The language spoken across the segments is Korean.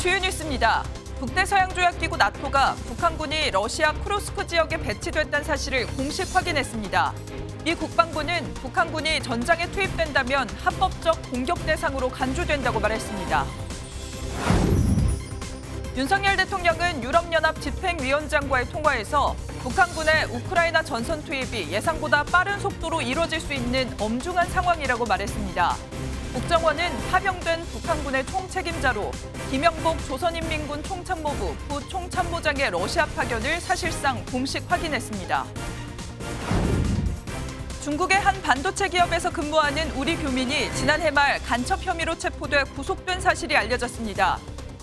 주요 뉴스입니다. 북대서양조약기구 나토가 북한군이 러시아 쿠르스크 지역에 배치됐다는 사실을 공식 확인했습니다. 미 국방부는 북한군이 전장에 투입된다면 합법적 공격 대상으로 간주된다고 말했습니다. 윤석열 대통령은 유럽연합 집행위원장과의 통화에서 북한군의 우크라이나 전선 투입이 예상보다 빠른 속도로 이뤄질 수 있는 엄중한 상황이라고 말했습니다. 국정원은 파병된 북한군의 총책임자로 김영복 조선인민군 총참모부 부총참모장의 러시아 파견을 사실상 공식 확인했습니다. 중국의 한 반도체 기업에서 근무하는 우리 교민이 지난해 말 간첩 혐의로 체포돼 구속된 사실이 알려졌습니다.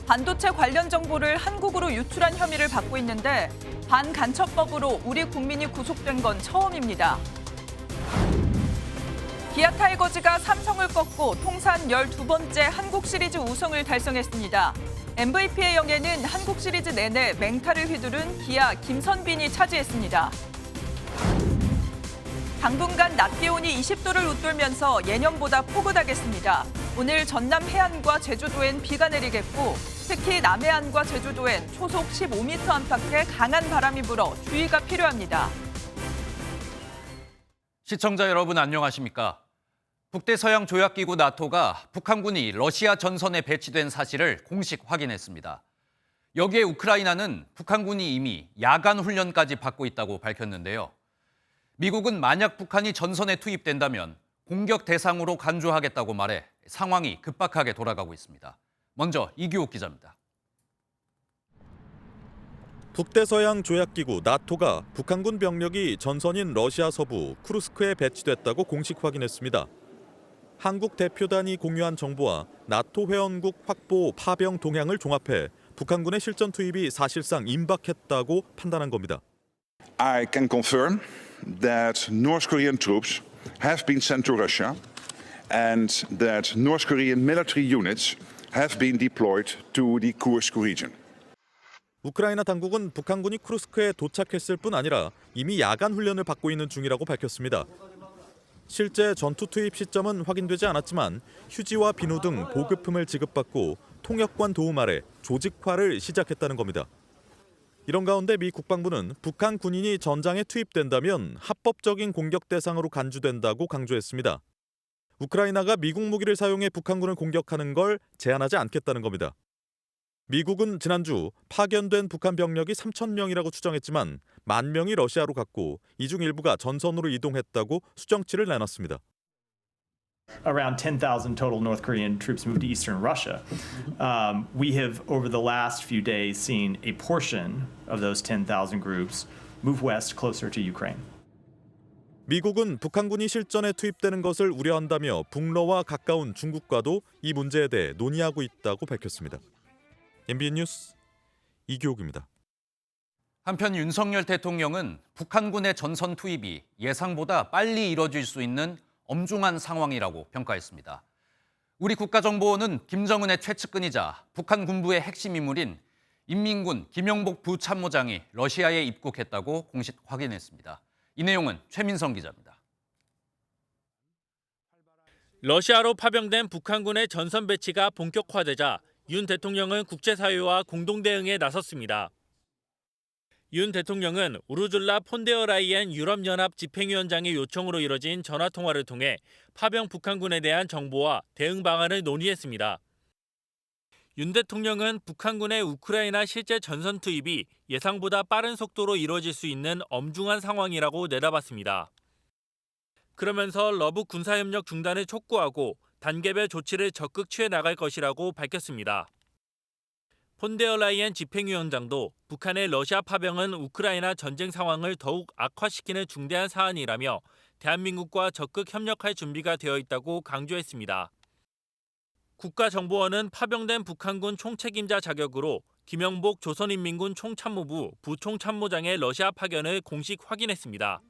반도체 관련 정보를 한국으로 유출한 혐의를 받고 있는데 반간첩법으로 우리 국민이 구속된 건 처음입니다. 기아 타이거즈가 삼성을 꺾고 통산 12번째 한국 시리즈 우승을 달성했습니다. MVP의 영예는 한국 시리즈 내내 맹타를 휘두른 기아 김선빈이 차지했습니다. 당분간 낮 기온이 20도를 웃돌면서 예년보다 포근하겠습니다. 오늘 전남 해안과 제주도엔 비가 내리겠고 특히 남해안과 제주도엔 초속 15m 안팎의 강한 바람이 불어 주의가 필요합니다. 시청자 여러분 안녕하십니까? 북대서양조약기구 나토가 북한군이 러시아 전선에 배치된 사실을 공식 확인했습니다. 여기에 우크라이나는 북한군이 이미 야간 훈련까지 받고 있다고 밝혔는데요. 미국은 만약 북한이 전선에 투입된다면 공격 대상으로 간주하겠다고 말해 상황이 급박하게 돌아가고 있습니다. 먼저 이규옥 기자입니다. 북대서양 조약기구 나토가 북한군 병력이 전선인 러시아 서부 쿠르스크에 배치됐다고 공식 확인했습니다. 한국 대표단이 공유한 정보와 나토 회원국 확보 파병 동향을 종합해 북한군의 실전 투입이 사실상 임박했다고 판단한 겁니다. I can confirm that North Korean troops have been sent to Russia and that North Korean military units have been deployed to the Kursk region. 우크라이나 당국은 북한군이 쿠르스크에 도착했을 뿐 아니라 이미 야간 훈련을 받고 있는 중이라고 밝혔습니다. 실제 전투 투입 시점은 확인되지 않았지만 휴지와 비누 등 보급품을 지급받고 통역관 도움 아래 조직화를 시작했다는 겁니다. 이런 가운데 미 국방부는 북한 군인이 전장에 투입된다면 합법적인 공격 대상으로 간주된다고 강조했습니다. 우크라이나가 미국 무기를 사용해 북한군을 공격하는 걸 제한하지 않겠다는 겁니다. 미국은 지난주 파견된 북한 병력이 3,000명이라고 추정했지만 10,000명이 러시아로 갔고 이 중 일부가 전선으로 이동했다고 수정치를 내놨습니다. Around 10,000 total North Korean troops moved to eastern Russia. We have, over the last few days, seen a portion of those 10,000 groups move west closer to Ukraine. 미국은 북한군이 실전에 투입되는 것을 우려한다며 북러와 가까운 중국과도 이 문제에 대해 논의하고 있다고 밝혔습니다. MBN 뉴스 이규옥입니다. 한편 윤석열 대통령은 북한군의 전선 투입이 예상보다 빨리 이뤄질 수 있는 엄중한 상황이라고 평가했습니다. 우리 국가정보원은 김정은의 최측근이자 북한 군부의 핵심 인물인 인민군 김영복 부참모장이 러시아에 입국했다고 공식 확인했습니다. 이 내용은 최민성 기자입니다. 러시아로 파병된 북한군의 전선 배치가 본격화되자 윤 대통령은 국제사회와 공동대응에 나섰습니다. 윤 대통령은 우르줄라 폰데어라이엔 유럽연합 집행위원장의 요청으로 이뤄진 전화통화를 통해 파병 북한군에 대한 정보와 대응 방안을 논의했습니다. 윤 대통령은 북한군의 우크라이나 실제 전선 투입이 예상보다 빠른 속도로 이뤄질 수 있는 엄중한 상황이라고 내다봤습니다. 그러면서 러브 군사협력 중단을 촉구하고 단계별 조치를 적극 취해 나갈 것이라고 밝혔습니다. 폰데어라이엔 집행위원장도 북한의 러시아 파병은 우크라이나 전쟁 상황을 더욱 악화시키는 중대한 사안이라며 대한민국과 적극 협력할 준비가 되어 있다고 강조했습니다. 국가정보원은 파병된 북한군 총책임자 자격으로 김영복 조선인민군 총참모부 부총참모장의 러시아 파견을 공식 확인했습니다.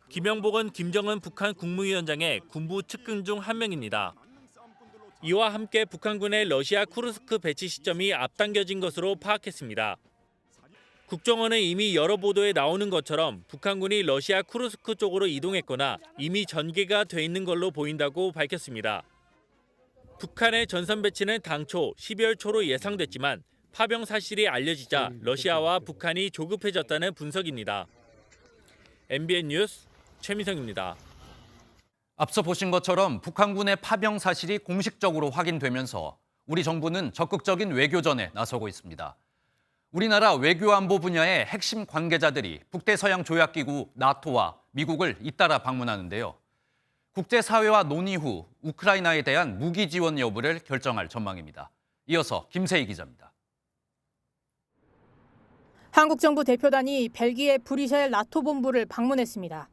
김영복은 김정은 북한 국무위원장의 군부 측근 중 한 명입니다. 이와 함께 북한군의 러시아 쿠르스크 배치 시점이 앞당겨진 것으로 파악했습니다. 국정원은 이미 여러 보도에 나오는 것처럼 북한군이 러시아 쿠르스크 쪽으로 이동했거나 이미 전개가 돼 있는 걸로 보인다고 밝혔습니다. 북한의 전선 배치는 당초 12월 초로 예상됐지만 파병 사실이 알려지자 러시아와 북한이 조급해졌다는 분석입니다. MBN 뉴스 최민성입니다. 앞서 보신 것처럼 북한군의 파병 사실이 공식적으로 확인되면서 우리 정부는 적극적인 외교전에 나서고 있습니다. 우리나라 외교안보 분야의 핵심 관계자들이 북대서양조약기구 나토와 미국을 잇따라 방문하는데요. 국제사회와 논의 후 우크라이나에 대한 무기 지원 여부를 결정할 전망입니다. 이어서 김세희 기자입니다. 한국 정부 대표단이 벨기에 브뤼셀 나토 본부를 방문했습니다.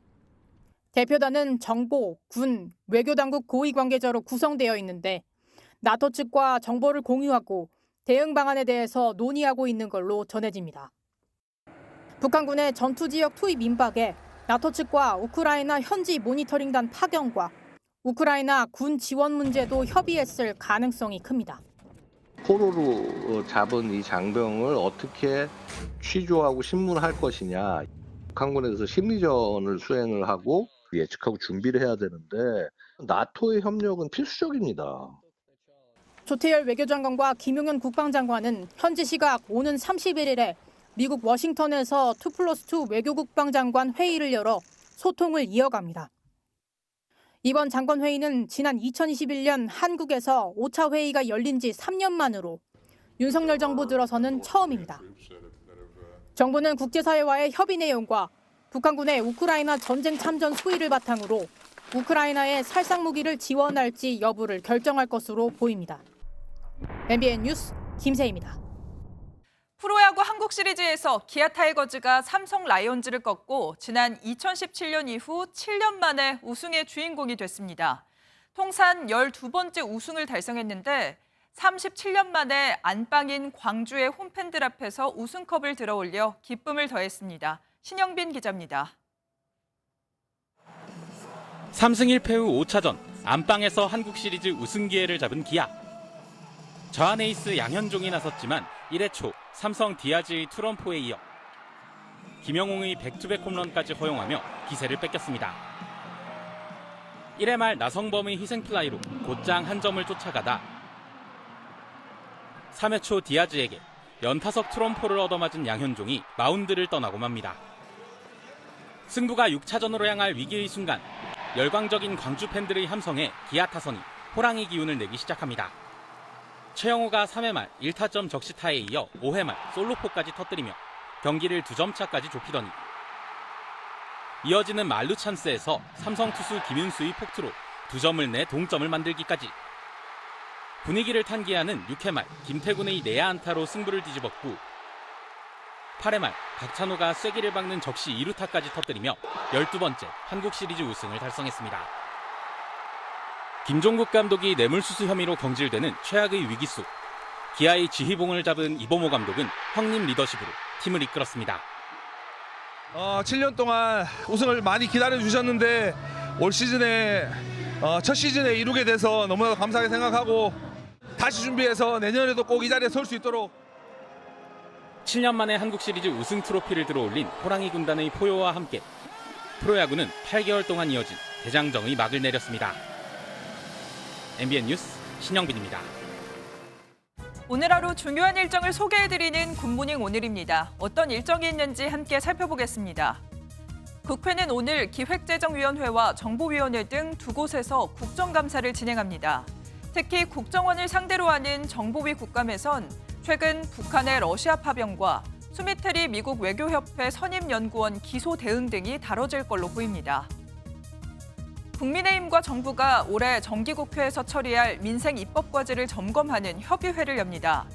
대표단은 정보, 군, 외교당국 고위 관계자로 구성되어 있는데 나토 측과 정보를 공유하고 대응 방안에 대해서 논의하고 있는 걸로 전해집니다. 북한군의 전투지역 투입 임박에 나토 측과 우크라이나 현지 모니터링단 파견과 우크라이나 군 지원 문제도 협의했을 가능성이 큽니다. 포로로 잡은 이 장병을 어떻게 취조하고 신문할 것이냐. 북한군에서 심리전을 수행을 하고 예측하고 준비를 해야 되는데 나토의 협력은 필수적입니다. 조태열 외교장관과 김용현 국방장관은 현지 시각 오는 31일에 미국 워싱턴에서 2+2 외교국방장관 회의를 열어 소통을 이어갑니다. 이번 장관회의는 지난 2021년 한국에서 5차 회의가 열린 지 3년 만으로 윤석열 정부 들어서는 처음입니다. 정부는 국제사회와의 협의 내용과 북한군의 우크라이나 전쟁 참전 수위를 바탕으로 우크라이나에 살상무기를 지원할지 여부를 결정할 것으로 보입니다. MBN 뉴스 김세희입니다. 프로야구 한국 시리즈에서 기아 타이거즈가 삼성 라이온즈를 꺾고 지난 2017년 이후 7년 만에 우승의 주인공이 됐습니다. 통산 12번째 우승을 달성했는데 37년 만에 안방인 광주의 홈팬들 앞에서 우승컵을 들어올려 기쁨을 더했습니다. 신영빈 기자입니다. 3승 1패 후 5차전 안방에서 한국 시리즈 우승 기회를 잡은 기아. 저한 에이스 양현종이 나섰지만 1회 초 삼성 디아즈의 투런포에 이어 김영웅의 백투백 홈런까지 허용하며 기세를 뺏겼습니다. 1회 말 나성범의 희생플라이로 곧장 한 점을 쫓아가다 3회 초 디아즈에게 연타석 트럼포를 얻어맞은 양현종이 마운드를 떠나고 맙니다. 승부가 6차전으로 향할 위기의 순간 열광적인 광주 팬들의 함성에 기아 타선이 호랑이 기운을 내기 시작합니다. 최영호가 3회 말 1타점 적시타에 이어 5회 말 솔로포까지 터뜨리며 경기를 2점 차까지 좁히더니 이어지는 만루 찬스에서 삼성 투수 김윤수의 폭투로 2점을 내 동점을 만들기까지. 분위기를 탄 기아는 6회 말 김태군의 내야 안타로 승부를 뒤집었고 8회 말 박찬호가 쐐기를 박는 적시 2루타까지 터뜨리며 12번째 한국 시리즈 우승을 달성했습니다. 김종국 감독이 뇌물수수 혐의로 경질되는 최악의 위기 속 기아의 지휘봉을 잡은 이범호 감독은 형님 리더십으로 팀을 이끌었습니다. 7년 동안 우승을 많이 기다려주셨는데 올 시즌에 첫 시즌에 이루게 돼서 너무나도 감사하게 생각하고 다시 준비해서 내년에도 꼭 이 자리에 설 수 있도록. 7년 만에 한국 시리즈 우승 트로피를 들어올린 호랑이 군단의 포효와 함께 프로야구는 8개월 동안 이어진 대장정의 막을 내렸습니다. MBN 뉴스 신영빈입니다. 오늘 하루 중요한 일정을 소개해드리는 굿모닝 오늘입니다. 어떤 일정이 있는지 함께 살펴보겠습니다. 국회는 오늘 기획재정위원회와 정보위원회 등 두 곳에서 국정감사를 진행합니다. 특히 국정원을 상대로 하는 정보위 국감에선 최근 북한의 러시아 파병과 수미테리 미국 외교협회 선임연구원 기소 대응 등이 다뤄질 걸로 보입니다. 국민의힘과 정부가 올해 정기국회에서 처리할 민생 입법과제를 점검하는 협의회를 엽니다.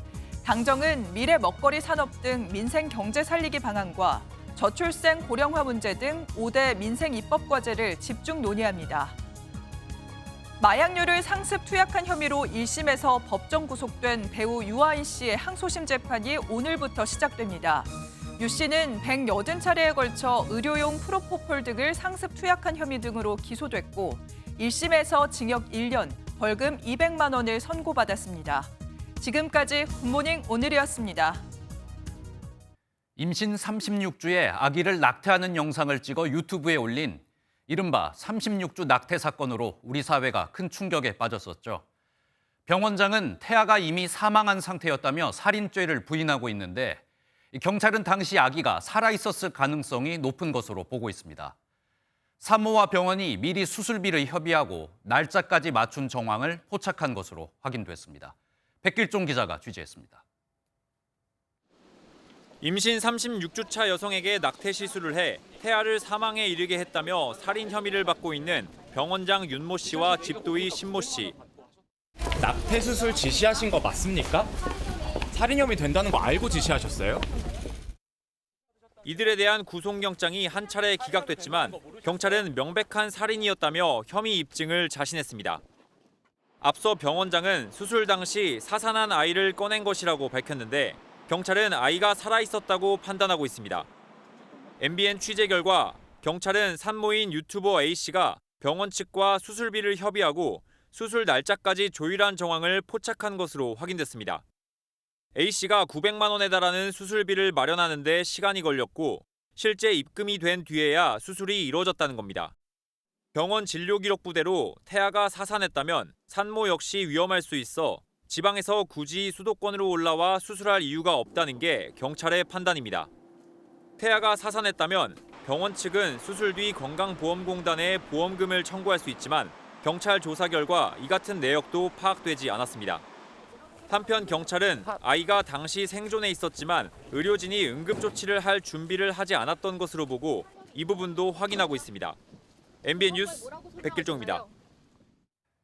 당정은 미래 먹거리 산업 등 민생 경제 살리기 방안과 저출생 고령화 문제 등 5대 민생 입법과제를 집중 논의합니다. 마약류를 상습 투약한 혐의로 1심에서 법정 구속된 배우 유아인 씨의 항소심 재판이 오늘부터 시작됩니다. 유 씨는 180차례에 걸쳐 의료용 프로포폴 등을 상습 투약한 혐의 등으로 기소됐고 1심에서 징역 1년, 벌금 200만 원을 선고받았습니다. 지금까지 굿모닝 오늘이었습니다. 임신 36주에 아기를 낙태하는 영상을 찍어 유튜브에 올린 이른바 36주 낙태 사건으로 우리 사회가 큰 충격에 빠졌었죠. 병원장은 태아가 이미 사망한 상태였다며 살인죄를 부인하고 있는데 경찰은 당시 아기가 살아있었을 가능성이 높은 것으로 보고 있습니다. 산모와 병원이 미리 수술비를 협의하고 날짜까지 맞춘 정황을 포착한 것으로 확인됐습니다. 백길종 기자가 취재했습니다. 임신 36주차 여성에게 낙태 시술을 해 태아를 사망에 이르게 했다며 살인 혐의를 받고 있는 병원장 윤모 씨와 집도의 신모 씨. 낙태 수술 지시하신 거 맞습니까? 살인 혐의 된다는 거 알고 지시하셨어요? 이들에 대한 구속영장이 한 차례 기각됐지만 경찰은 명백한 살인이었다며 혐의 입증을 자신했습니다. 앞서 병원장은 수술 당시 사산한 아이를 꺼낸 것이라고 밝혔는데 경찰은 아이가 살아있었다고 판단하고 있습니다. MBN 취재 결과 경찰은 산모인 유튜버 A씨가 병원 측과 수술비를 협의하고 수술 날짜까지 조율한 정황을 포착한 것으로 확인됐습니다. A씨가 900만 원에 달하는 수술비를 마련하는 데 시간이 걸렸고 실제 입금이 된 뒤에야 수술이 이루어졌다는 겁니다. 병원 진료기록부대로 태아가 사산했다면 산모 역시 위험할 수 있어 지방에서 굳이 수도권으로 올라와 수술할 이유가 없다는 게 경찰의 판단입니다. 태아가 사산했다면 병원 측은 수술 뒤 건강보험공단에 보험금을 청구할 수 있지만 경찰 조사 결과 이 같은 내역도 파악되지 않았습니다. 한편 경찰은 아이가 당시 생존해 있었지만 의료진이 응급조치를 할 준비를 하지 않았던 것으로 보고 이 부분도 확인하고 있습니다. MBN 뉴스 백길종입니다.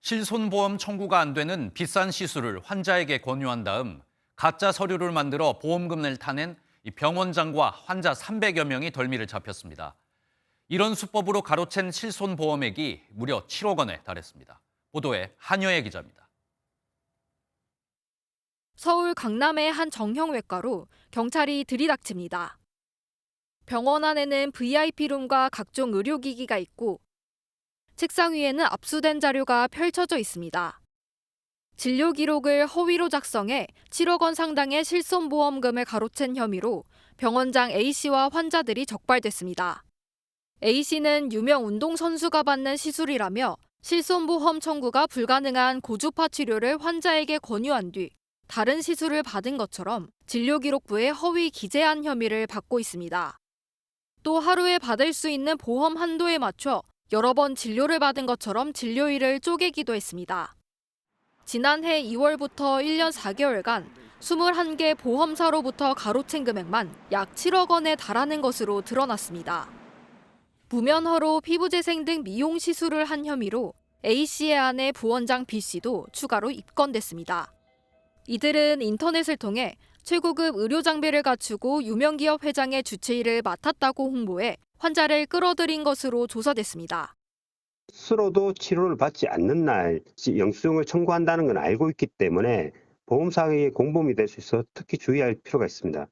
실손보험 청구가 안 되는 비싼 시술을 환자에게 권유한 다음 가짜 서류를 만들어 보험금을 타낸 병원장과 환자 300여 명이 덜미를 잡혔습니다. 이런 수법으로 가로챈 실손보험액이 무려 7억 원에 달했습니다. 보도에 한여애 기자입니다. 서울 강남의 한 정형외과로 경찰이 들이닥칩니다. 병원 안에는 VIP룸과 각종 의료기기가 있고 책상 위에는 압수된 자료가 펼쳐져 있습니다. 진료 기록을 허위로 작성해 7억 원 상당의 실손보험금을 가로챈 혐의로 병원장 A씨와 환자들이 적발됐습니다. A씨는 유명 운동선수가 받는 시술이라며 실손보험 청구가 불가능한 고주파 치료를 환자에게 권유한 뒤 다른 시술을 받은 것처럼 진료기록부에 허위 기재한 혐의를 받고 있습니다. 또 하루에 받을 수 있는 보험 한도에 맞춰 여러 번 진료를 받은 것처럼 진료일을 쪼개기도 했습니다. 지난해 2월부터 1년 4개월간 21개 보험사로부터 가로챈 금액만 약 7억 원에 달하는 것으로 드러났습니다. 무면허로 피부재생 등 미용 시술을 한 혐의로 A씨의 아내 부원장 B씨도 추가로 입건됐습니다. 이들은 인터넷을 통해 최고급 의료 장비를 갖추고 유명기업 회장의 주치의를 맡았다고 홍보해 환자를 끌어들인 것으로 조사됐습니다. 스스로도 치료를 받지 않는 날 영수증을 청구한다는 건 알고 있기 때문에 보험사의 공범이 될 수 있어 특히 주의할 필요가 있습니다.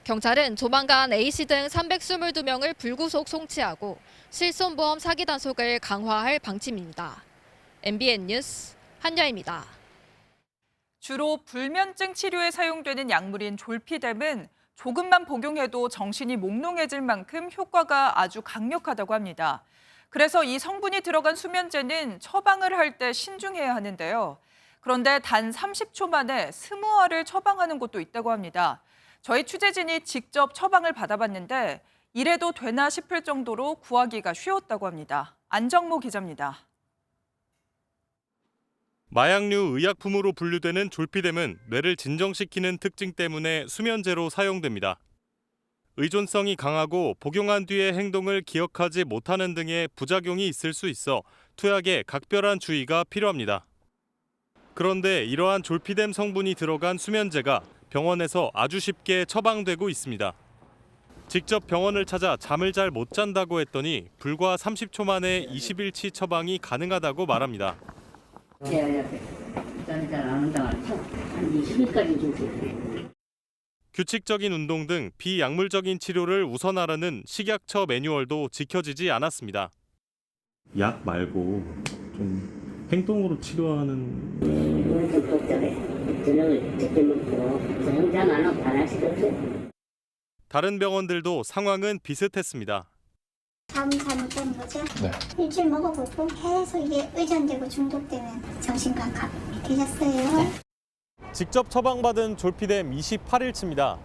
경찰은 조만간 A씨 등 322명을 불구속 송치하고 실손보험 사기 단속을 강화할 방침입니다. MBN 뉴스 한여입니다. 주로 불면증 치료에 사용되는 약물인 졸피뎀은 조금만 복용해도 정신이 몽롱해질 만큼 효과가 아주 강력하다고 합니다. 그래서 이 성분이 들어간 수면제는 처방을 할 때 신중해야 하는데요. 그런데 단 30초 만에 20알을 처방하는 곳도 있다고 합니다. 저희 취재진이 직접 처방을 받아봤는데 이래도 되나 싶을 정도로 구하기가 쉬웠다고 합니다. 안정모 기자입니다. 마약류 의약품으로 분류되는 졸피뎀은 뇌를 진정시키는 특징 때문에 수면제로 사용됩니다. 의존성이 강하고 복용한 뒤의 행동을 기억하지 못하는 등의 부작용이 있을 수 있어 투약에 각별한 주의가 필요합니다. 그런데 이러한 졸피뎀 성분이 들어간 수면제가 병원에서 아주 쉽게 처방되고 있습니다. 직접 병원을 찾아 잠을 잘 못 잔다고 했더니 불과 30초 만에 20일치 처방이 가능하다고 말합니다. 규칙적인 운동 등 비약물적인 치료를 우선하라는 식약처 매뉴얼도 지켜지지 않았습니다. 약 말고 좀 행동으로 치료하는 다른 병원들도 상황은 비슷했습니다. 잘못된 거죠. 네. 일주일 먹어보고 계속 이게 의존되고 중독되면 정신감각이 되셨어요. 직접 처방받은 졸피뎀 28일치입니다.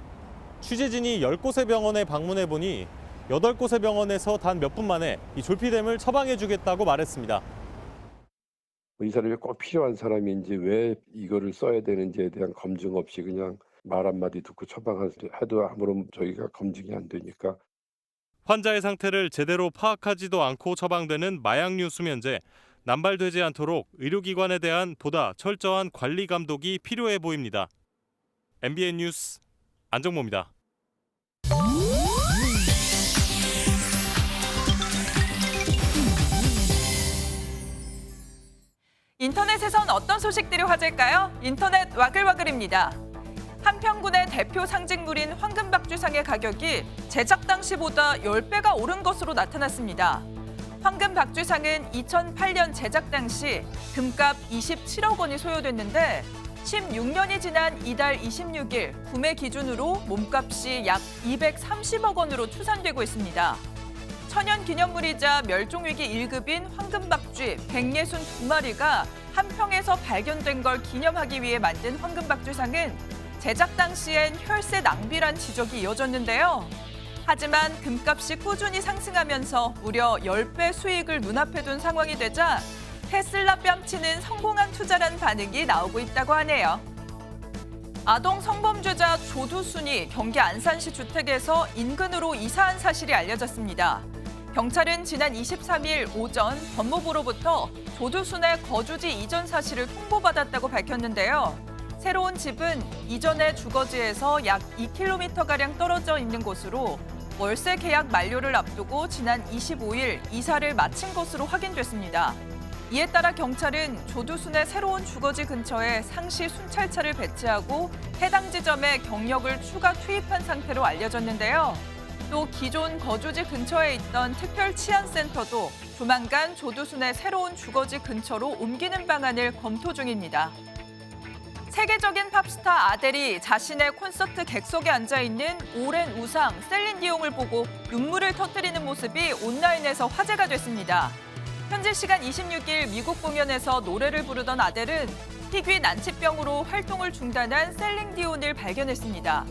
취재진이 10곳의 병원에 방문해 보니 8곳의 병원에서 단 몇 분 만에 이 졸피뎀을 처방해 주겠다고 말했습니다. 이 사람이 꼭 필요한 사람인지 왜 이거를 써야 되는지에 대한 검증 없이 그냥 말 한마디 듣고 처방해도 아무런 저희가 검증이 안 되니까. 환자의 상태를 제대로 파악하지도 않고 처방되는 마약류 수면제. 남발되지 않도록 의료기관에 대한 보다 철저한 관리 감독이 필요해 보입니다. MBN 뉴스 안정모입니다. 인터넷에선 어떤 소식들이 화제일까요? 인터넷 와글와글입니다. 한평군의 대표 상징물인 황금박쥐상의 가격이 제작 당시보다 10배가 오른 것으로 나타났습니다. 황금박쥐상은 2008년 제작 당시 금값 27억 원이 소요됐는데 16년이 지난 이달 26일 구매 기준으로 몸값이 약 230억 원으로 추산되고 있습니다. 천연기념물이자 멸종위기 1급인 황금박쥐 162마리가 한평에서 발견된 걸 기념하기 위해 만든 황금박쥐상은 제작 당시엔 혈세 낭비란 지적이 이어졌는데요. 하지만 금값이 꾸준히 상승하면서 무려 10배 수익을 눈앞에 둔 상황이 되자 테슬라 뺨치는 성공한 투자란 반응이 나오고 있다고 하네요. 아동 성범죄자 조두순이 경기 안산시 주택에서 인근으로 이사한 사실이 알려졌습니다. 경찰은 지난 23일 오전 법무부로부터 조두순의 거주지 이전 사실을 통보받았다고 밝혔는데요. 새로운 집은 이전의 주거지에서 약 2km가량 떨어져 있는 곳으로 월세 계약 만료를 앞두고 지난 25일 이사를 마친 것으로 확인됐습니다. 이에 따라 경찰은 조두순의 새로운 주거지 근처에 상시 순찰차를 배치하고 해당 지점에 경력을 추가 투입한 상태로 알려졌는데요. 또 기존 거주지 근처에 있던 특별치안센터도 조만간 조두순의 새로운 주거지 근처로 옮기는 방안을 검토 중입니다. 세계적인 팝스타 아델이 자신의 콘서트 객석에 앉아있는 오랜 우상 셀린 디옹을 보고 눈물을 터뜨리는 모습이 온라인에서 화제가 됐습니다. 현지 시간 26일 미국 공연에서 노래를 부르던 아델은 희귀 난치병으로 활동을 중단한 셀린 디온을 발견했습니다.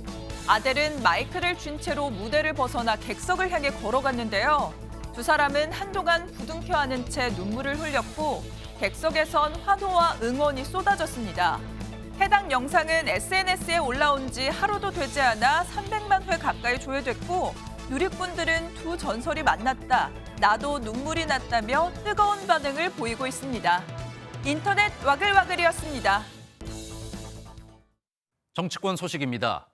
아델은 마이크를 쥔 채로 무대를 벗어나 객석을 향해 걸어갔는데요. 두 사람은 한동안 부둥켜 안은 채 눈물을 흘렸고 객석에선 환호와 응원이 쏟아졌습니다. 해당 영상은 SNS에 올라온 지 하루도 되지 않아 300만 회 가까이 조회됐고 누리꾼들은 두 전설이 만났다, 나도 눈물이 났다며 뜨거운 반응을 보이고 있습니다. 인터넷 와글와글이었습니다. 정치권 소식입니다.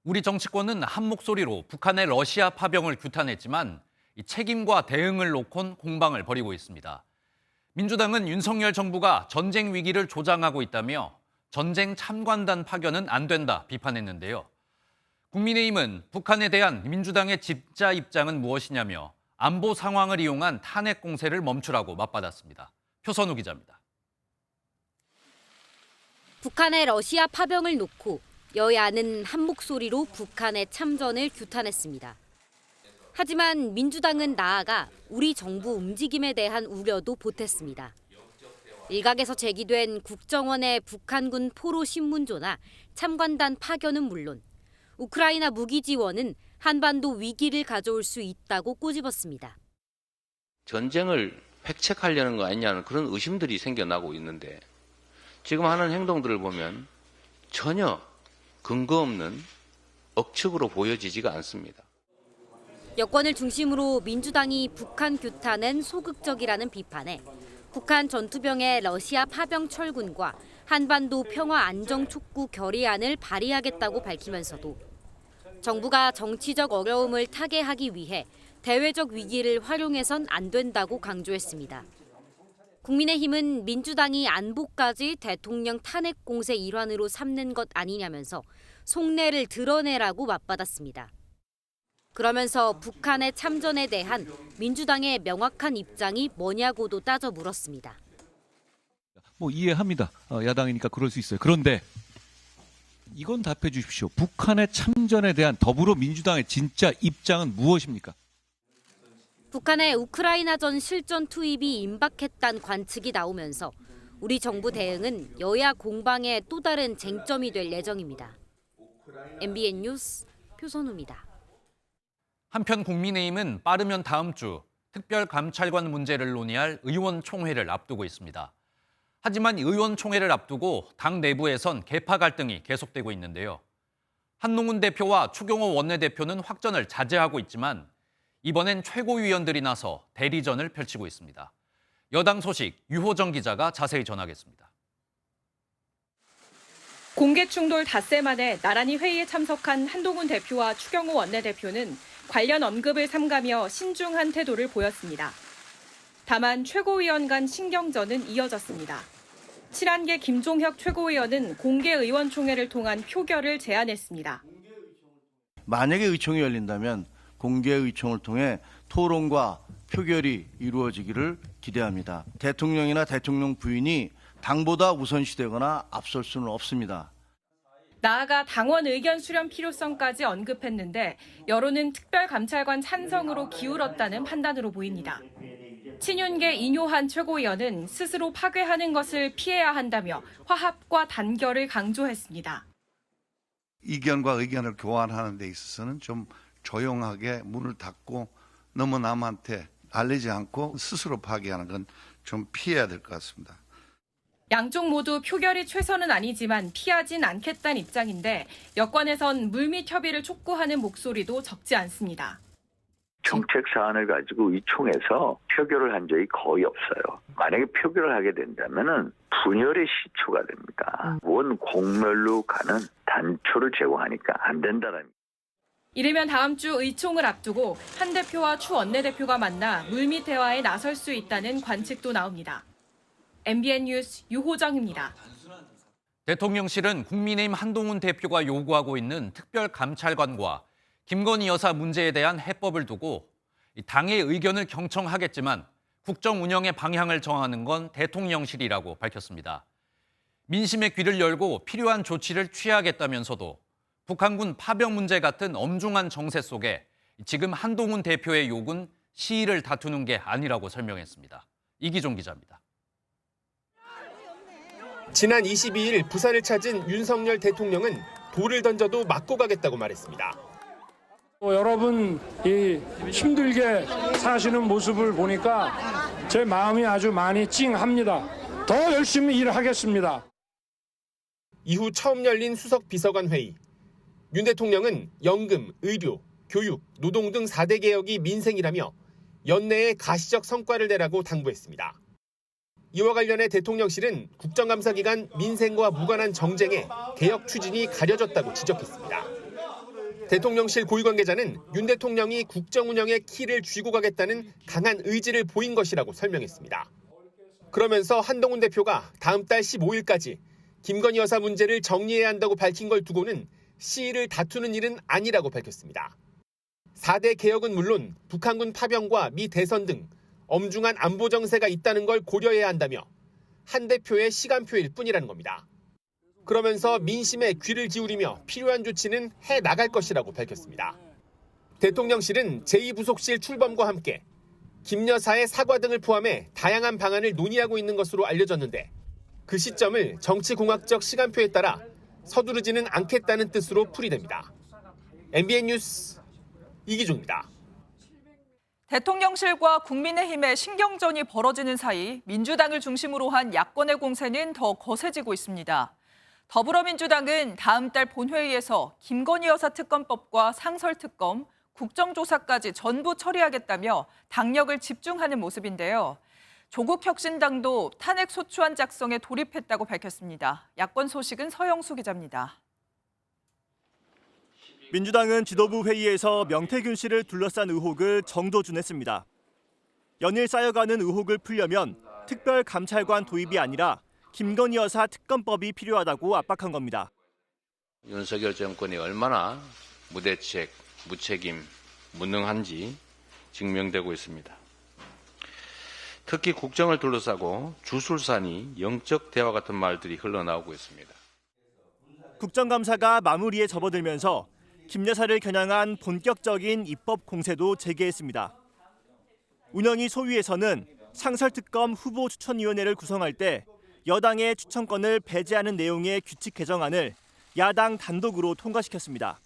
우리 정치권은 한 목소리로 북한의 러시아 파병을 규탄했지만 이 책임과 대응을 놓곤 공방을 벌이고 있습니다. 민주당은 윤석열 정부가 전쟁 위기를 조장하고 있다며 전쟁 참관단 파견은 안 된다 비판했는데요. 국민의힘은 북한에 대한 민주당의 진짜 입장은 무엇이냐며 안보 상황을 이용한 탄핵 공세를 멈추라고 맞받았습니다. 표선우 기자입니다. 북한의 러시아 파병을 놓고 여야는 한 목소리로 북한의 참전을 규탄했습니다. 하지만 민주당은 나아가 우리 정부 움직임에 대한 우려도 보탰습니다. 일각에서 제기된 국정원의 북한군 포로 신문조나 참관단 파견은 물론 우크라이나 무기 지원은 한반도 위기를 가져올 수 있다고 꼬집었습니다. 전쟁을 획책하려는 거 아니냐는 그런 의심들이 생겨나고 있는데 지금 하는 행동들을 보면 전혀 근거 없는 억측으로 보여지지가 않습니다. 여권을 중심으로 민주당이 북한 규탄은 소극적이라는 비판에 북한 전투병의 러시아 파병 철군과 한반도 평화 안정 촉구 결의안을 발의하겠다고 밝히면서도 정부가 정치적 어려움을 타개하기 위해 대외적 위기를 활용해선 안 된다고 강조했습니다. 국민의힘은 민주당이 안보까지 대통령 탄핵 공세 일환으로 삼는 것 아니냐면서 속내를 드러내라고 맞받았습니다. 그러면서 북한의 참전에 대한 민주당의 명확한 입장이 뭐냐고도 따져 물었습니다. 이해합니다. 야당이니까 그럴 수 있어요. 그런데 이건 답해 주십시오. 북한의 참전에 대한 더불어민주당의 진짜 입장은 무엇입니까? 북한의 우크라이나전 실전 투입이 임박했다는 관측이 나오면서 우리 정부 대응은 여야 공방의 또 다른 쟁점이 될 예정입니다. MBN 뉴스 표선우입니다. 한편 국민의힘은 빠르면 다음 주 특별감찰관 문제를 논의할 의원총회를 앞두고 있습니다. 하지만 의원총회를 앞두고 당 내부에선 계파 갈등이 계속되고 있는데요. 한동훈 대표와 추경호 원내대표는 확전을 자제하고 있지만 이번엔 최고위원들이 나서 대리전을 펼치고 있습니다. 여당 소식 유호정 기자가 자세히 전하겠습니다. 공개 충돌 닷새 만에 나란히 회의에 참석한 한동훈 대표와 추경호 원내대표는 관련 언급을 삼가며 신중한 태도를 보였습니다. 다만 최고위원 간 신경전은 이어졌습니다. 친한계 김종혁 최고위원은 공개 의원총회를 통한 표결을 제안했습니다. 만약에 의총이 열린다면 공개 의총을 통해 토론과 표결이 이루어지기를 기대합니다. 대통령이나 대통령 부인이 당보다 우선시되거나 앞설 수는 없습니다. 나아가 당원 의견 수렴 필요성까지 언급했는데 여론은 특별감찰관 찬성으로 기울었다는 판단으로 보입니다. 친윤계 인효한 최고위원은 스스로 파괴하는 것을 피해야 한다며 화합과 단결을 강조했습니다. 이견과 의견을 교환하는 데 있어서는 좀 조용하게 문을 닫고 너무 남한테 알리지 않고 스스로 파괴하는 건 좀 피해야 될 것 같습니다. 양쪽 모두 표결이 최선은 아니지만 피하진 않겠다는 입장인데 여권에선 물밑 협의를 촉구하는 목소리도 적지 않습니다. 정책 사안을 가지고 이 총에서 표결을 한 적이 거의 없어요. 만약에 표결을 하게 된다면은 분열의 시초가 됩니다. 원 공멸로 가는 단초를 제공하니까 안 된다는. 이르면 다음 주 의총을 앞두고 한 대표와 추 원내대표가 만나 물밑 대화에 나설 수 있다는 관측도 나옵니다. MBN 뉴스 유호정입니다. 대통령실은 국민의힘 한동훈 대표가 요구하고 있는 특별감찰관과 김건희 여사 문제에 대한 해법을 두고 당의 의견을 경청하겠지만 국정 운영의 방향을 정하는 건 대통령실이라고 밝혔습니다. 민심의 귀를 열고 필요한 조치를 취하겠다면서도 북한군 파병 문제 같은 엄중한 정세 속에 지금 한동훈 대표의 요구는 시일을 다투는 게 아니라고 설명했습니다. 이기종 기자입니다. 지난 22일 부산을 찾은 윤석열 대통령은 돌을 던져도 맞고 가겠다고 말했습니다. 여러분 힘들게 사시는 모습을 보니까 제 마음이 아주 많이 찡합니다. 더 열심히 일하겠습니다. 이후 처음 열린 수석 비서관 회의. 윤 대통령은 연금, 의료, 교육, 노동 등 4대 개혁이 민생이라며 연내에 가시적 성과를 내라고 당부했습니다. 이와 관련해 대통령실은 국정감사 기간 민생과 무관한 정쟁에 개혁 추진이 가려졌다고 지적했습니다. 대통령실 고위 관계자는 윤 대통령이 국정 운영의 키를 쥐고 가겠다는 강한 의지를 보인 것이라고 설명했습니다. 그러면서 한동훈 대표가 다음 달 15일까지 김건희 여사 문제를 정리해야 한다고 밝힌 걸 두고는 시일을 다투는 일은 아니라고 밝혔습니다. 4대 개혁은 물론 북한군 파병과 미 대선 등 엄중한 안보 정세가 있다는 걸 고려해야 한다며 한 대표의 시간표일 뿐이라는 겁니다. 그러면서 민심에 귀를 기울이며 필요한 조치는 해 나갈 것이라고 밝혔습니다. 대통령실은 제2부속실 출범과 함께 김 여사의 사과 등을 포함해 다양한 방안을 논의하고 있는 것으로 알려졌는데 그 시점을 정치공학적 시간표에 따라 서두르지는 않겠다는 뜻으로 풀이됩니다. MBN 뉴스 이기종입니다. 대통령실과 국민의힘의 신경전이 벌어지는 사이 민주당을 중심으로 한 야권의 공세는 더 거세지고 있습니다. 더불어민주당은 다음 달 본회의에서 김건희 여사 특검법과 상설특검, 국정조사까지 전부 처리하겠다며 당력을 집중하는 모습인데요. 조국 혁신당도 탄핵 소추안 작성에 돌입했다고 밝혔습니다. 야권 소식은 서영수 기자입니다. 민주당은 지도부 회의에서 명태균 씨를 둘러싼 의혹을 정도준했습니다. 연일 쌓여가는 의혹을 풀려면 특별감찰관 도입이 아니라 김건희 여사 특검법이 필요하다고 압박한 겁니다. 윤석열 정권이 얼마나 무대책, 무책임, 무능한지 증명되고 있습니다. 특히 국정을 둘러싸고 주술사니 영적 대화 같은 말들이 흘러나오고 있습니다. 국정감사가 마무리에 접어들면서 김 여사를 겨냥한 본격적인 입법 공세도 재개했습니다. 운영위 소위에서는 상설특검 후보 추천위원회를 구성할 때 여당의 추천권을 배제하는 내용의 규칙 개정안을 야당 단독으로 통과시켰습니다.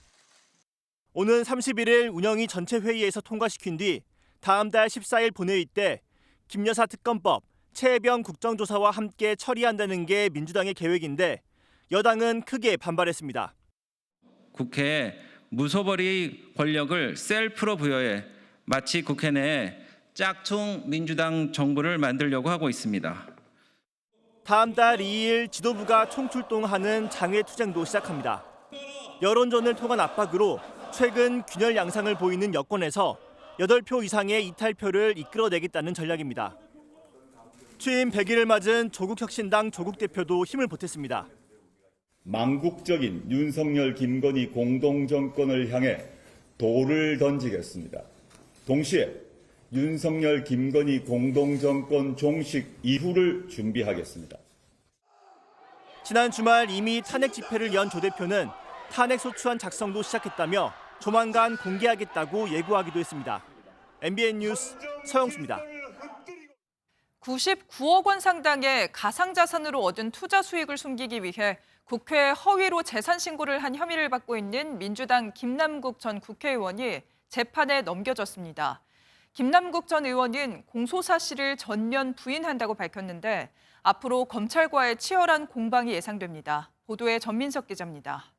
오는 31일 운영위 전체 회의에서 통과시킨 뒤 다음 달 14일 본회의 때 김 여사 특검법, 최혜병 국정조사와 함께 처리한다는 게 민주당의 계획인데 여당은 크게 반발했습니다. 국회에 무소불위 권력을 셀프로 부여해 마치 국회 내에 짝퉁 민주당 정부를 만들려고 하고 있습니다. 다음 달 2일 지도부가 총출동하는 장외투쟁도 시작합니다. 여론전을 통한 압박으로 최근 균열 양상을 보이는 여권에서 8표 이상의 이탈표를 이끌어내겠다는 전략입니다. 취임 100일을 맞은 조국혁신당 조국 대표도 힘을 보탰습니다. 망국적인 윤석열 김건희 공동정권을 향해 돌을 던지겠습니다. 동시에 윤석열 김건희 공동정권 종식 이후를 준비하겠습니다. 지난 주말 이미 탄핵 집회를 연 조 대표는 탄핵 소추안 작성도 시작했다며 조만간 공개하겠다고 예고하기도 했습니다. MBN 뉴스 서영수입니다. 99억 원 상당의 가상자산으로 얻은 투자 수익을 숨기기 위해 국회에 허위로 재산 신고를 한 혐의를 받고 있는 민주당 김남국 전 국회의원이 재판에 넘겨졌습니다. 김남국 전 의원은 공소 사실을 전면 부인한다고 밝혔는데 앞으로 검찰과의 치열한 공방이 예상됩니다. 보도에 전민석 기자입니다.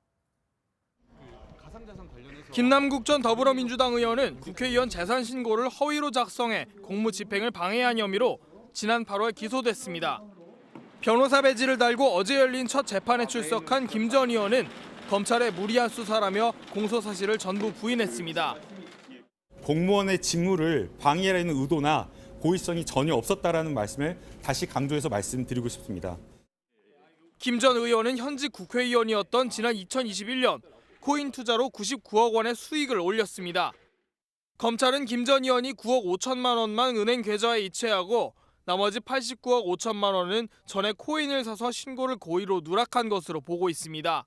김남국 전 더불어민주당 의원은 국회의원 재산 신고를 허위로 작성해 공무 집행을 방해한 혐의로 지난 8월 기소됐습니다. 변호사 배지를 달고 어제 열린 첫 재판에 출석한 김 전 의원은 검찰의 무리한 수사라며 공소 사실을 전부 부인했습니다. 공무원의 직무를 방해하려는 의도나 고의성이 전혀 없었다라는 말씀을 다시 강조해서 말씀드리고 싶습니다. 김 전 의원은 현직 국회의원이었던 지난 2021년 코인 투자로 99억 원의 수익을 올렸습니다. 검찰은 김 전 의원이 9억 5천만 원만 은행 계좌에 이체하고 나머지 89억 5천만 원은 전에 코인을 사서 신고를 고의로 누락한 것으로 보고 있습니다.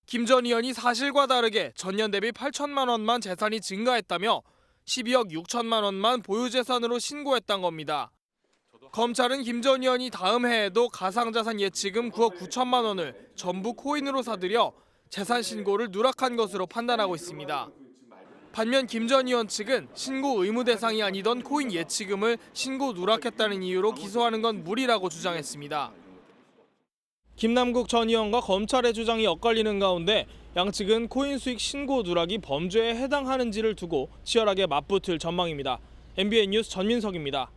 김 전 의원이 사실과 다르게 전년 대비 8천만 원만 재산이 증가했다며 12억 6천만 원만 보유재산으로 신고했던 겁니다. 검찰은 김 전 의원이 다음 해에도 가상자산 예치금 9억 9천만 원을 전부 코인으로 사들여 재산 신고를 누락한 것으로 판단하고 있습니다. 반면 김 전 의원 측은 신고 의무 대상이 아니던 코인 예치금을 신고 누락했다는 이유로 기소하는 건 무리라고 주장했습니다. 김남국 전 의원과 검찰의 주장이 엇갈리는 가운데 양측은 코인 수익 신고 누락이 범죄에 해당하는지를 두고 치열하게 맞붙을 전망입니다. MBN 뉴스 전민석입니다.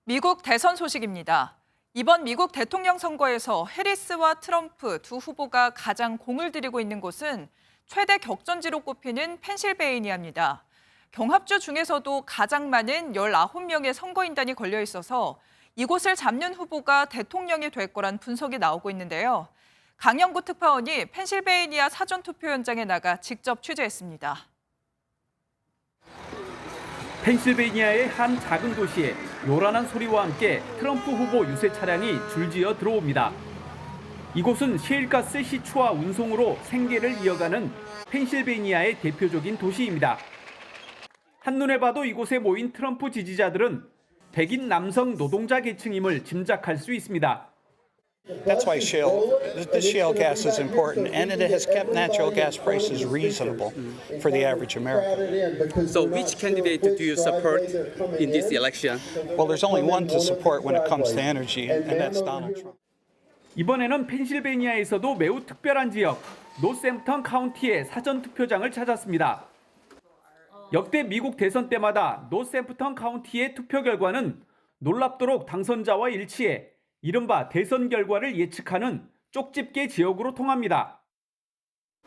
미국 대선 소식입니다. 이번 미국 대통령 선거에서 해리스와 트럼프 두 후보가 가장 공을 들이고 있는 곳은 최대 격전지로 꼽히는 펜실베이니아입니다. 경합주 중에서도 가장 많은 19명의 선거인단이 걸려 있어서 이곳을 잡는 후보가 대통령이 될 거란 분석이 나오고 있는데요. 강영구 특파원이 펜실베이니아 사전투표 현장에 나가 직접 취재했습니다. 펜실베이니아의 한 작은 도시에 요란한 소리와 함께 트럼프 후보 유세 차량이 줄지어 들어옵니다. 이곳은 시일가스 시추와 운송으로 생계를 이어가는 펜실베이니아의 대표적인 도시입니다. 한눈에 봐도 이곳에 모인 트럼프 지지자들은 백인 남성 노동자 계층임을 짐작할 수 있습니다. That's why the shale gas is important, and it has kept natural gas prices reasonable for the average American. So which candidate do you support in this election? Well, there's only one to support when it comes to energy, and that's Donald Trump. 이번에는 펜실베이니아에서도 매우 특별한 지역, 노샘프턴 카운티의 사전투표장을 찾았습니다. 역대 미국 대선 때마다 노샘프턴 카운티의 투표 결과는 놀랍도록 당선자와 일치해 이른바 대선 결과를 예측하는 쪽집게 지역으로 통합니다.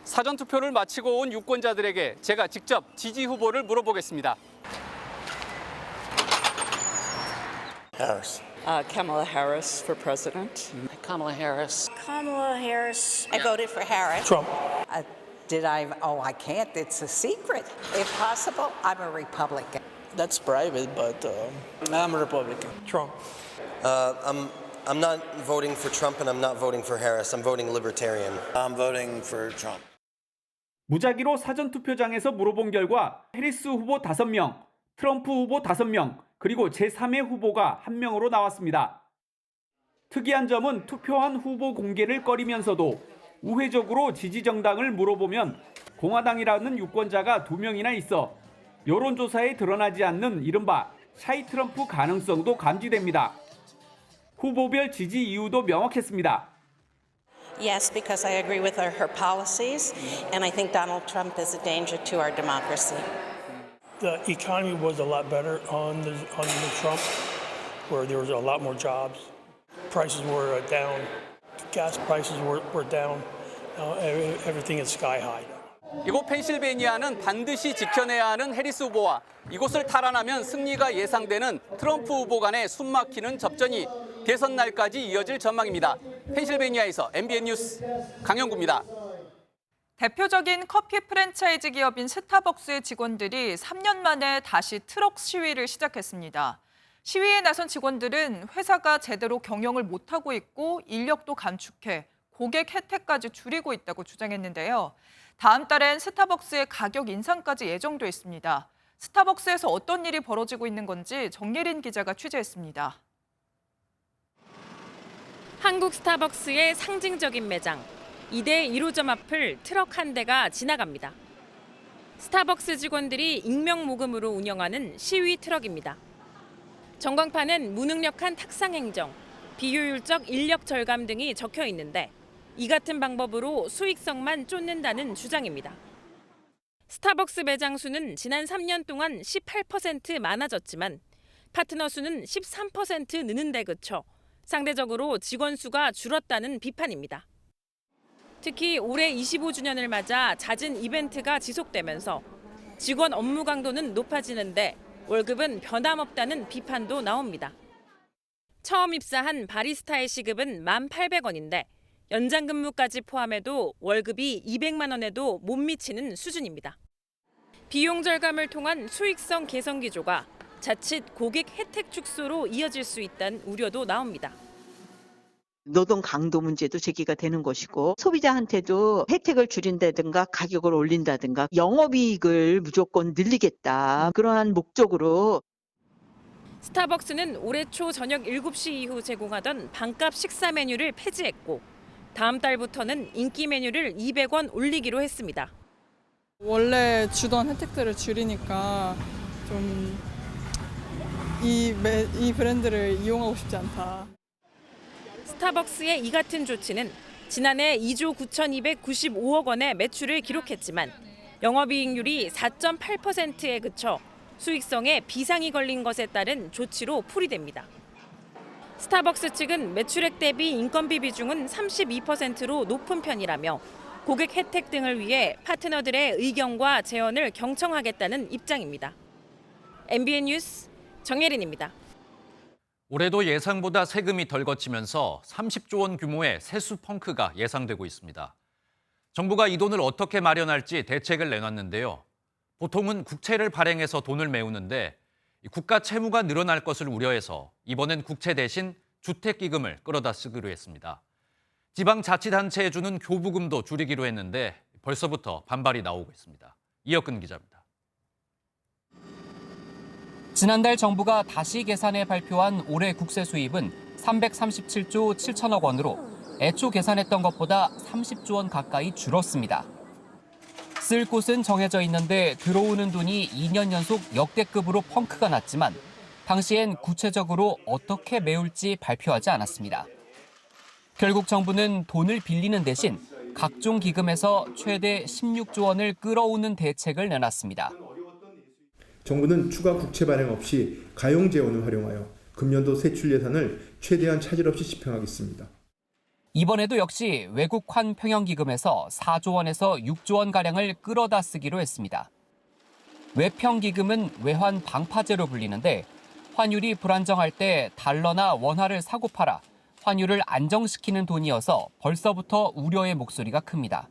사전투표를 마치고 온 유권자들에게 제가 직접 지지 후보를 물어보겠습니다. Harris. Kamala Harris for president. Kamala Harris. Kamala Harris. I voted for Harris. Trump. I can't. It's a secret. If possible, I'm a Republican. That's private, but I'm a Republican. Trump. I'm not voting for Trump and I'm not voting for Harris. I'm voting Libertarian. I'm voting for Trump. 무작위로 사전투표장에서 물어본 결과 해리스 후보 5명, 트럼프 후보 5명, 그리고 제3의 후보가 1명으로 나왔습니다. 특이한 점은 투표한 후보 공개를 꺼리면서도 우회적으로 지지 정당을 물어보면 공화당이라는 유권자가 2명이나 있어 여론조사에 드러나지 않는 이른바 샤이 트럼프 가능성도 감지됩니다. 후보별 지지 이유도 명확했습니다. Yes, because I agree with her policies, and I think Donald Trump is a danger to our democracy. The economy was a lot better on the Trump, where there was a lot more jobs. Prices were down, gas prices were down. Everything is sky high. 이곳 펜실베니아는 반드시 지켜내야 하는 해리스 후보와 이곳을 탈환하면 승리가 예상되는 트럼프 후보 간의 숨막히는 접전이 대선 날까지 이어질 전망입니다. 펜실베니아에서 MBN 뉴스 강영구입니다. 대표적인 커피 프랜차이즈 기업인 스타벅스의 직원들이 3년 만에 다시 트럭 시위를 시작했습니다. 시위에 나선 직원들은 회사가 제대로 경영을 못하고 있고 인력도 감축해 고객 혜택까지 줄이고 있다고 주장했는데요. 다음 달엔 스타벅스의 가격 인상까지 예정돼 있습니다. 스타벅스에서 어떤 일이 벌어지고 있는 건지 정예린 기자가 취재했습니다. 한국 스타벅스의 상징적인 매장, 이대 1호점 앞을 트럭 한 대가 지나갑니다. 스타벅스 직원들이 익명 모금으로 운영하는 시위 트럭입니다. 전광판엔 무능력한 탁상 행정, 비효율적 인력 절감 등이 적혀 있는데 이 같은 방법으로 수익성만 쫓는다는 주장입니다. 스타벅스 매장 수는 지난 3년 동안 18% 많아졌지만 파트너 수는 13% 느는 데 그쳐 상대적으로 직원 수가 줄었다는 비판입니다. 특히 올해 25주년을 맞아 잦은 이벤트가 지속되면서 직원 업무 강도는 높아지는데 월급은 변함없다는 비판도 나옵니다. 처음 입사한 바리스타의 시급은 1,800원인데 연장 근무까지 포함해도 월급이 200만 원에도 못 미치는 수준입니다. 비용 절감을 통한 수익성 개선 기조가 자칫 고객 혜택 축소로 이어질 수 있다는 우려도 나옵니다. 노동 강도 문제도 제기가 되는 것이고 소비자한테도 혜택을 줄인다든가 가격을 올린다든가 영업이익을 무조건 늘리겠다. 그러한 목적으로 스타벅스는 올해 초 저녁 7시 이후 제공하던 반값 식사 메뉴를 폐지했고 다음 달부터는 인기 메뉴를 200원 올리기로 했습니다. 원래 주던 혜택들을 줄이니까 좀 이 브랜드를 이용하고 싶지 않다. 스타벅스의 이 같은 조치는 지난해 2조 9,295억 원의 매출을 기록했지만 영업이익률이 4.8%에 그쳐 수익성에 비상이 걸린 것에 따른 조치로 풀이됩니다. 스타벅스 측은 매출액 대비 인건비 비중은 32%로 높은 편이라며 고객 혜택 등을 위해 파트너들의 의견과 제언을 경청하겠다는 입장입니다. MBN 뉴스 정예린입니다. 올해도 예상보다 세금이 덜 거치면서 30조 원 규모의 세수 펑크가 예상되고 있습니다. 정부가 이 돈을 어떻게 마련할지 대책을 내놨는데요. 보통은 국채를 발행해서 돈을 메우는데 국가 채무가 늘어날 것을 우려해서 이번엔 국채 대신 주택기금을 끌어다 쓰기로 했습니다. 지방자치단체에 주는 교부금도 줄이기로 했는데 벌써부터 반발이 나오고 있습니다. 이혁근 기자입니다. 지난달 정부가 다시 계산해 발표한 올해 국세 수입은 337조 7천억 원으로 애초 계산했던 것보다 30조 원 가까이 줄었습니다. 쓸 곳은 정해져 있는데 들어오는 돈이 2년 연속 역대급으로 펑크가 났지만 당시엔 구체적으로 어떻게 메울지 발표하지 않았습니다. 결국 정부는 돈을 빌리는 대신 각종 기금에서 최대 16조 원을 끌어오는 대책을 내놨습니다. 정부는 추가 국채 발행 없이 가용 재원을 활용하여 금년도 세출 예산을 최대한 차질 없이 집행하겠습니다. 이번에도 역시 외국 환 평형 기금에서 4조 원에서 6조 원가량을 끌어다 쓰기로 했습니다. 외평 기금은 외환 방파제로 불리는데 환율이 불안정할 때 달러나 원화를 사고 팔아 환율을 안정시키는 돈이어서 벌써부터 우려의 목소리가 큽니다.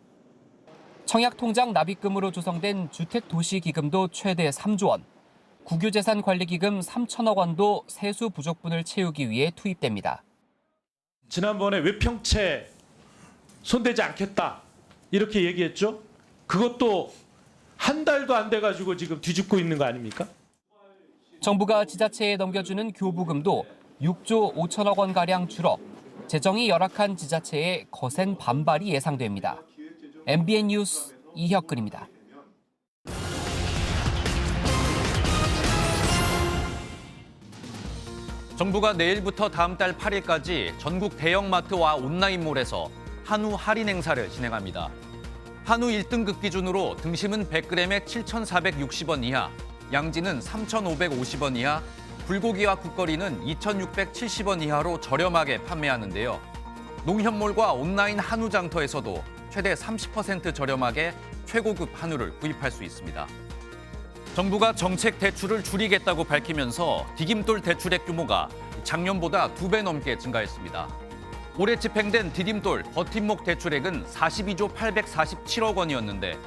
청약통장 납입금으로 조성된 주택도시기금도 최대 3조 원, 국유재산관리기금 3천억 원도 세수 부족분을 채우기 위해 투입됩니다. 지난번에 외평채 손대지 않겠다 이렇게 얘기했죠. 그것도 한 달도 안 돼가지고 지금 뒤집고 있는 거 아닙니까? 정부가 지자체에 넘겨주는 교부금도 6조 5천억 원가량 줄어 재정이 열악한 지자체에 거센 반발이 예상됩니다. MBN 뉴스 이혁근입니다. 정부가 내일부터 다음 달 8일까지 전국 대형마트와 온라인몰에서 한우 할인 행사를 진행합니다. 한우 1등급 기준으로 등심은 100g에 7,460원 이하, 양지는 3,550원 이하, 불고기와 국거리는 2,670원 이하로 저렴하게 판매하는데요. 농협몰과 온라인 한우 장터에서도 최대 30% 저렴하게 최고급 한우를 구입할 수 있습니다. 정부가 정책 대출을 줄이겠다고 밝히면서 디딤돌 대출액 규모가 작년보다 2배 넘게 증가했습니다. 올해 집행된 디딤돌 버팀목 대출액은 42조 847억 원이었는데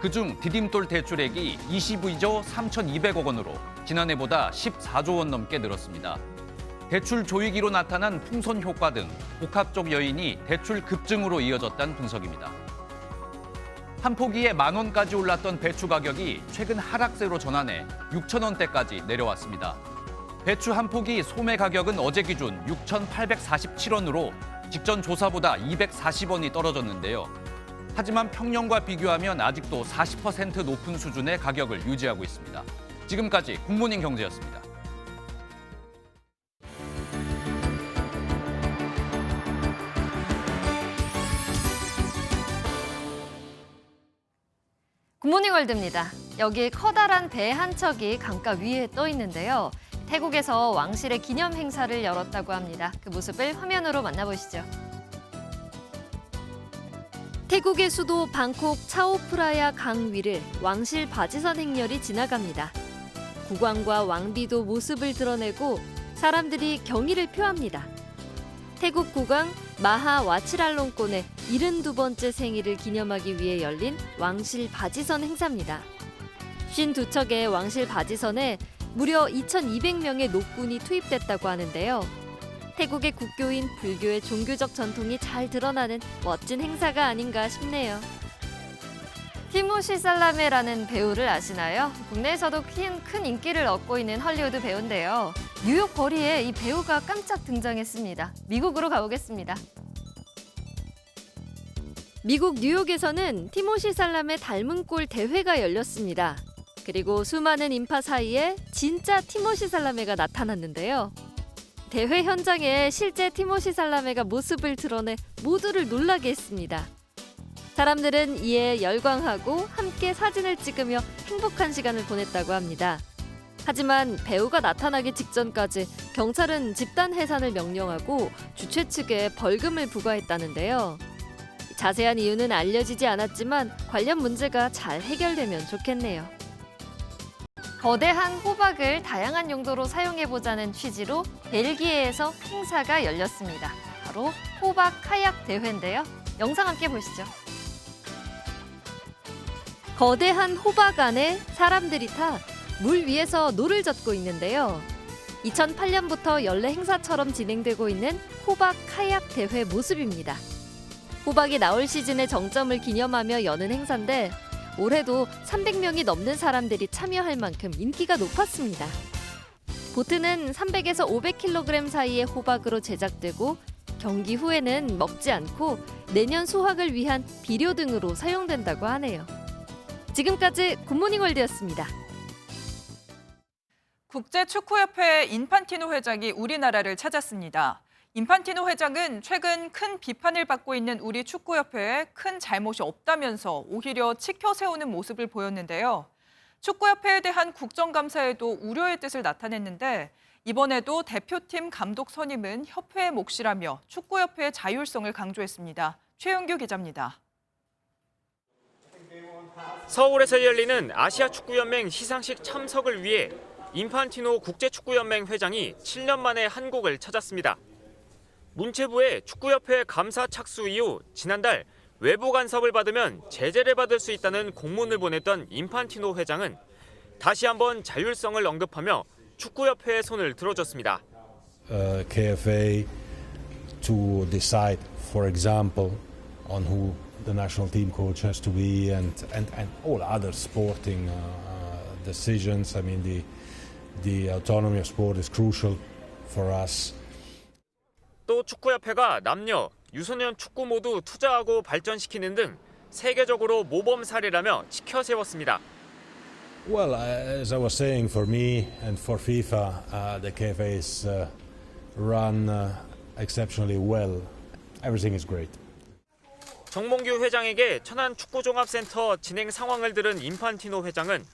그중 디딤돌 대출액이 22조 3,200억 원으로 지난해보다 14조 원 넘게 늘었습니다. 대출 조이기로 나타난 풍선 효과 등 복합적 요인이 대출 급증으로 이어졌다는 분석입니다. 한 포기에 10,000원까지 올랐던 배추 가격이 최근 하락세로 전환해 6,000원대까지 내려왔습니다. 배추 한 포기 소매 가격은 어제 기준 6,847원으로 직전 조사보다 240원이 떨어졌는데요. 하지만 평년과 비교하면 아직도 40% 높은 수준의 가격을 유지하고 있습니다. 지금까지 굿모닝 경제였습니다. 굿모닝 월드입니다. 여기 커다란 배 한 척이 강가 위에 떠 있는데요. 태국에서 왕실의 기념 행사를 열었다고 합니다. 그 모습을 화면으로 만나보시죠. 태국의 수도 방콕 차오프라야 강 위를 왕실 바지선 행렬이 지나갑니다. 국왕과 왕비도 모습을 드러내고 사람들이 경의를 표합니다. 태국 국왕 마하 와치랄롱콘의 72번째 생일을 기념하기 위해 열린 왕실 바지선 행사입니다. 52척의 왕실 바지선에 무려 2,200명의 노군이 투입됐다고 하는데요. 태국의 국교인 불교의 종교적 전통이 잘 드러나는 멋진 행사가 아닌가 싶네요. 티모시 살라메라는 배우를 아시나요? 국내에서도 큰 인기를 얻고 있는 헐리우드 배우인데요. 뉴욕 거리에 이 배우가 깜짝 등장했습니다. 미국으로 가보겠습니다. 미국 뉴욕에서는 티모시 살라메 닮은 꼴 대회가 열렸습니다. 그리고 수많은 인파 사이에 진짜 티모시 살라메가 나타났는데요. 대회 현장에 실제 티모시 살라메가 모습을 드러내 모두를 놀라게 했습니다. 사람들은 이에 열광하고 함께 사진을 찍으며 행복한 시간을 보냈다고 합니다. 하지만 배우가 나타나기 직전까지 경찰은 집단 해산을 명령하고 주최 측에 벌금을 부과했다는데요. 자세한 이유는 알려지지 않았지만 관련 문제가 잘 해결되면 좋겠네요. 거대한 호박을 다양한 용도로 사용해보자는 취지로 벨기에에서 행사가 열렸습니다. 바로 호박 카약 대회인데요. 영상 함께 보시죠. 거대한 호박 안에 사람들이 타 물 위에서 노를 젓고 있는데요. 2008년부터 연례 행사처럼 진행되고 있는 호박 카약 대회 모습입니다. 호박이 나올 시즌의 정점을 기념하며 여는 행사인데 올해도 300명이 넘는 사람들이 참여할 만큼 인기가 높았습니다. 보트는 300에서 500kg 사이의 호박으로 제작되고 경기 후에는 먹지 않고 내년 수확을 위한 비료 등으로 사용된다고 하네요. 지금까지 굿모닝 월드였습니다. 국제축구협회 인판티노 회장이 우리나라를 찾았습니다. 인판티노 회장은 최근 큰 비판을 받고 있는 우리 축구협회에 큰 잘못이 없다면서 오히려 치켜 세우는 모습을 보였는데요. 축구협회에 대한 국정감사에도 우려의 뜻을 나타냈는데 이번에도 대표팀 감독 선임은 협회의 몫이라며 축구협회의 자율성을 강조했습니다. 최영규 기자입니다. 서울에서 열리는 아시아축구연맹 시상식 참석을 위해 인판티노 국제축구연맹 회장이 7년 만에 한국을 찾았습니다. 문체부의 축구협회 감사 착수 이후 지난달 외부 간섭을 받으면 제재를 받을 수 있다는 공문을 보냈던 인판티노 회장은 다시 한번 자율성을 언급하며 축구협회의 손을 들어줬습니다. KFA to decide, for example, on who the national team coach has to be and all other sporting decisions. I mean, the autonomy of sport is crucial for us. 또 축구협회가 남녀, 유소년 축구 모두 투자하고 발전시키는 등 세계적으로 모범 사례라며 지켜 세웠습니다. Well, as I was saying, for me and for FIFA, the KFA is run exceptionally well. Everything is great. 정몽규 회장에게 천안축구종합센터 진행 상황을 들은 인판티노 회장은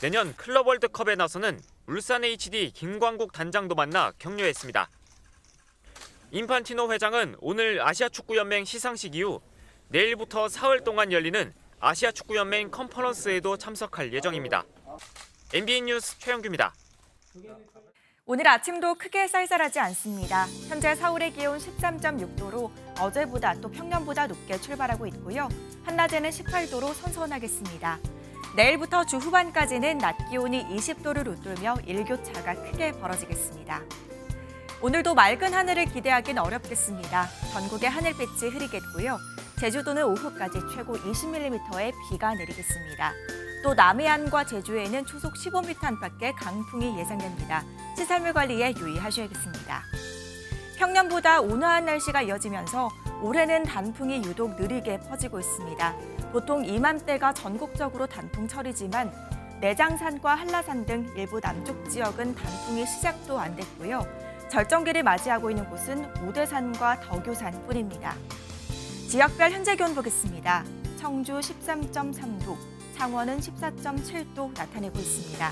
내년 클럽 월드컵에 나서는 울산 HD 김광국 단장도 만나 격려했습니다. 인판티노 회장은 오늘 아시아축구연맹 시상식 이후 내일부터 사흘 동안 열리는 아시아축구연맹 컨퍼런스에도 참석할 예정입니다. MBN 뉴스 최영규입니다. 오늘 아침도 크게 쌀쌀하지 않습니다. 현재 서울의 기온 13.6도로 어제보다 또 평년보다 높게 출발하고 있고요. 한낮에는 18도로 선선하겠습니다. 내일부터 주 후반까지는 낮 기온이 20도를 웃돌며 일교차가 크게 벌어지겠습니다. 오늘도 맑은 하늘을 기대하긴 어렵겠습니다. 전국의 하늘빛이 흐리겠고요. 제주도는 오후까지 최고 20mm의 비가 내리겠습니다. 또 남해안과 제주에는 초속 15m 안팎의 강풍이 예상됩니다. 시설물 관리에 유의하셔야겠습니다. 평년보다 온화한 날씨가 이어지면서 올해는 단풍이 유독 느리게 퍼지고 있습니다. 보통 이맘때가 전국적으로 단풍철이지만 내장산과 한라산 등 일부 남쪽 지역은 단풍이 시작도 안 됐고요. 절정기를 맞이하고 있는 곳은 오대산과 덕유산뿐입니다. 지역별 현재 기온 보겠습니다. 청주 13.3도, 창원은 14.7도 나타내고 있습니다.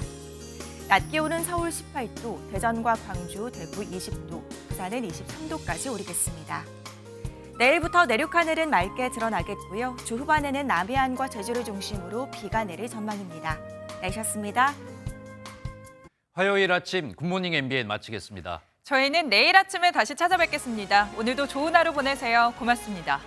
낮 기온은 서울 18도, 대전과 광주, 대구 20도, 부산은 23도까지 오르겠습니다. 내일부터 내륙 하늘은 맑게 드러나겠고요. 주 후반에는 남해안과 제주를 중심으로 비가 내릴 전망입니다. 날씨였습니다. 화요일 아침 굿모닝 MBN 마치겠습니다. 저희는 내일 아침에 다시 찾아뵙겠습니다. 오늘도 좋은 하루 보내세요. 고맙습니다.